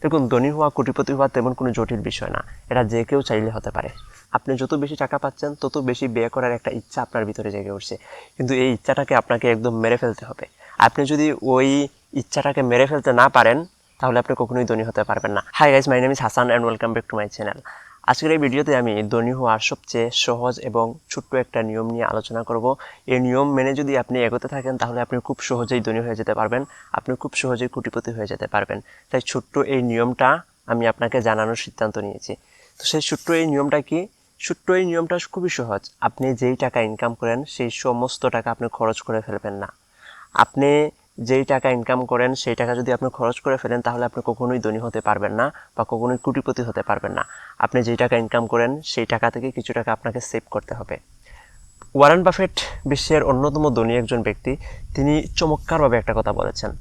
দেখুন, ধনী হওয়া কোটিপতি হওয়া তেমন কোনো জটিল বিষয় না, এটা যে কেউ চাইলে হতে পারে। আপনি যত বেশি টাকা পাচ্ছেন তত বেশি ব্যয় করার একটা ইচ্ছা আপনার ভিতরে জেগে উঠছে, কিন্তু এই ইচ্ছাটাকে আপনাকে একদম মেরে ফেলতে হবে। আপনি যদি ওই ইচ্ছাটাকে মেরে ফেলতে না পারেন তাহলে আপনি কখনোই ধনী হতে পারবেন না। Hi guys, my name is Hasan and welcome back to my channel. আজকের এই ভিডিওতে আমি ধনী হওয়ার সবচেয়ে সহজ এবং ছোট্ট একটা নিয়ম নিয়ে আলোচনা করব। এই নিয়ম মেনে যদি আপনি এগোতে থাকেন তাহলে আপনি খুব সহজেই ধনী হয়ে যেতে পারবেন, আপনি খুব সহজেই কোটিপতি হয়ে যেতে পারবেন। তাই ছোট্ট এই নিয়মটা আমি আপনাকে জানানোর সিদ্ধান্ত নিয়েছি। তো সেই ছোট্ট এই নিয়মটা কি? ছোট্ট এই নিয়মটা খুবই সহজ। আপনি যেই টাকা ইনকাম করেন সেই সমস্ত টাকা আপনি খরচ করে ফেলবেন না। আপনি যেই টাকা ইনকাম করেন সেই টাকা যদি আপনি খরচ করে ফেলেন তাহলে আপনি কখনোই ধনী হতে পারবেন না বা কখনোই কোটিপতি হতে পারবেন না। আপনি যেই টাকা ইনকাম করেন সেই টাকা থেকে কিছু টাকা আপনাকে সেভ করতে হবে। ওয়ারেন বাফেট বিশ্বের অন্যতম ধনী একজন ব্যক্তি, তিনি চমৎকারভাবে একটা কথা বলেছেন,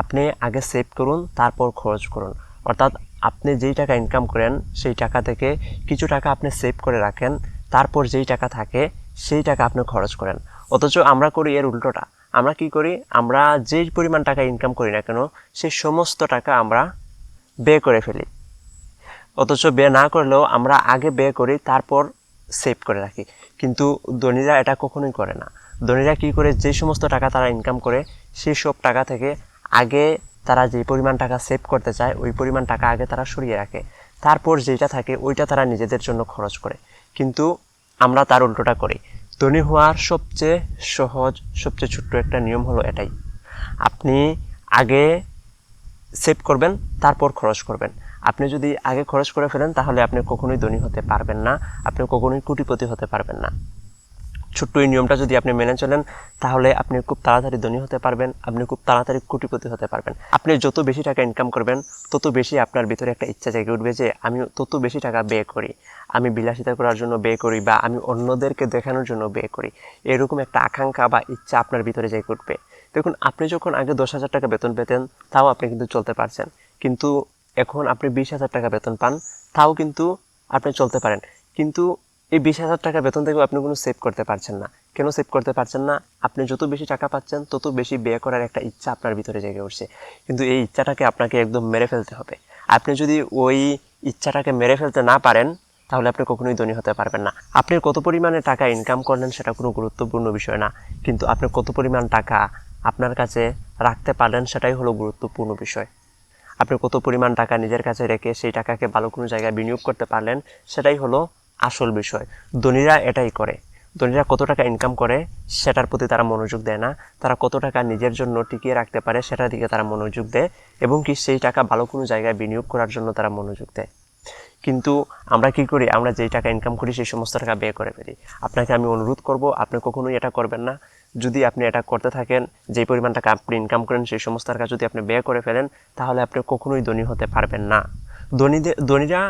আপনি আগে সেভ করুন তারপর খরচ করুন। অর্থাৎ আপনি যেই টাকা ইনকাম করেন সেই টাকা থেকে কিছু টাকা আপনি সেভ করে রাখেন, তারপর যেই টাকা থাকে সেই টাকা আপনি খরচ করেন। অথচ আমরা করি এর উল্টোটা। আমরা কি করি? আমরা যেই পরিমাণ টাকা ইনকাম করি না কেন সেই সমস্ত টাকা আমরা ব্যয় করে ফেলি। অথচ ব্যয় না করলেও আমরা আগে ব্যয় করি তারপর সেভ করে রাখি। কিন্তু ধনীরা এটা কখনোই করে না। ধনীরা কী করে? যে সমস্ত টাকা তারা ইনকাম করে সেই সব টাকা থেকে আগে তারা যে পরিমাণ টাকা সেভ করতে চায় ওই পরিমাণ টাকা আগে তারা সরিয়ে রাখে, তারপর যেটা থাকে ওইটা তারা নিজেদের জন্য খরচ করে। কিন্তু আমরা তার উল্টোটা করি। ধনী হওয়ার সবচেয়ে সহজ, সবচেয়ে ছোট্ট একটা নিয়ম হলো এটাই, আপনি আগে সেভ করবেন তারপর খরচ করবেন। আপনি যদি আগে খরচ করে ফেলেন তাহলে আপনি কখনোই ধনী হতে পারবেন না, আপনি কখনোই কোটিপতি হতে পারবেন না। ছোট্ট এই নিয়মটা যদি আপনি মেনে চলেন তাহলে আপনি খুব তাড়াতাড়ি ধনী হতে পারবেন, আপনি খুব তাড়াতাড়ি কোটিপতি হতে পারবেন। আপনি যত বেশি টাকা ইনকাম করবেন তত বেশি আপনার ভিতরে একটা ইচ্ছা জেগে উঠবে যে আমি তত বেশি টাকা ব্যয় করি, আমি বিলাসিতা করার জন্য ব্যয় করি বা আমি অন্যদেরকে দেখানোর জন্য ব্যয় করি। এরকম একটা আকাঙ্ক্ষা বা ইচ্ছা আপনার ভিতরে জেগে উঠবে। দেখুন, আপনি যখন আগে 10,000 টাকা বেতন পেতেন তাও আপনি কিন্তু চলতে পারছেন, কিন্তু এখন আপনি 20,000 টাকা বেতন পান, তাও কিন্তু আপনি চলতে পারেন। কিন্তু এই 20,000 টাকা বেতন থেকেও আপনি কোনো সেভ করতে পারছেন না। কেন সেভ করতে পারছেন না? আপনি যত বেশি টাকা পাচ্ছেন তত বেশি ব্যয় করার একটা ইচ্ছা আপনার ভিতরে জেগে উঠছে, কিন্তু এই ইচ্ছাটাকে আপনাকে একদম মেরে ফেলতে হবে। আপনি যদি ওই ইচ্ছাটাকে মেরে ফেলতে না পারেন তাহলে আপনি কখনোই ধনী হতে পারবেন না। আপনি কত পরিমাণে টাকা ইনকাম করলেন সেটা কোনো গুরুত্বপূর্ণ বিষয় না, কিন্তু আপনি কত পরিমাণ টাকা আপনার কাছে রাখতে পারলেন সেটাই হলো গুরুত্বপূর্ণ বিষয়। আপনি কত পরিমাণ টাকা নিজের কাছে রেখে সেই টাকাকে ভালো কোনো জায়গায় বিনিয়োগ করতে পারলেন সেটাই হলো আসল বিষয়। ধনীরা এটাই করে। ধনীরা কত টাকা ইনকাম করে সেটার প্রতি তারা মনোযোগ দেয় না, তারা কত টাকা নিজের জন্য টিকিয়ে রাখতে পারে সেটার দিকে তারা মনোযোগ দেয়, এবং কি সেই টাকা ভালো কোনো জায়গায় বিনিয়োগ করার জন্য তারা মনোযোগ দেয়। কিন্তু আমরা কি করি? আমরা যেই টাকা ইনকাম করি সেই সমস্ত টাকা ব্যয় করে ফেলি। আপনাকে আমি অনুরোধ করব আপনি কখনোই এটা করবেন না। যদি আপনি এটা করতে থাকেন, যেই পরিমাণ টাকা আপনি ইনকাম করেন সেই সমস্ত টাকা যদি আপনি ব্যয় করে ফেলেন তাহলে আপনি কখনোই ধনী হতে পারবেন না। ধনীরা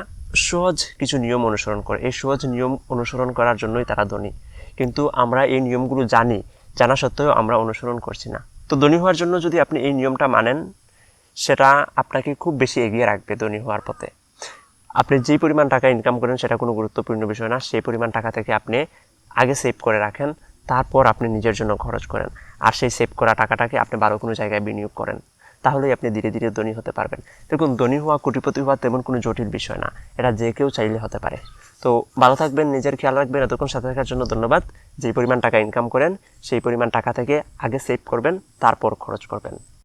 সহজ কিছু নিয়ম অনুসরণ করে, এই সহজ নিয়ম অনুসরণ করার জন্যই তারা ধনী। কিন্তু আমরা এই নিয়মগুলো জানা সত্ত্বেও আমরা অনুসরণ করছি না। তো ধনী হওয়ার জন্য যদি আপনি এই নিয়মটা মানেন সেটা আপনাকে খুব বেশি এগিয়ে রাখবে ধনী হওয়ার পথে। আপনি যেই পরিমাণ টাকা ইনকাম করেন সেটা কোনো গুরুত্বপূর্ণ বিষয় না, সেই পরিমাণ টাকা থেকে আপনি আগে সেভ করে রাখেন, তারপর আপনি নিজের জন্য খরচ করেন, আর সেই সেভ করা টাকাটাকে আপনি ভালো কোনো জায়গায় বিনিয়োগ করেন। তাহলেই আপনি ধীরে ধীরে ধনী হতে পারবেন। দেখুন, ধনী হওয়া কোটিপতি হওয়া তেমন কোনো জটিল বিষয় না, এটা যে কেউ চাইলে হতে পারে। তো ভালো থাকবেন, নিজের খেয়াল রাখবেন। এতক্ষণ সাথে থাকার জন্য ধন্যবাদ। যেই পরিমাণ টাকা ইনকাম করেন সেই পরিমাণ টাকা থেকে আগে সেভ করবেন, তারপর খরচ করবেন।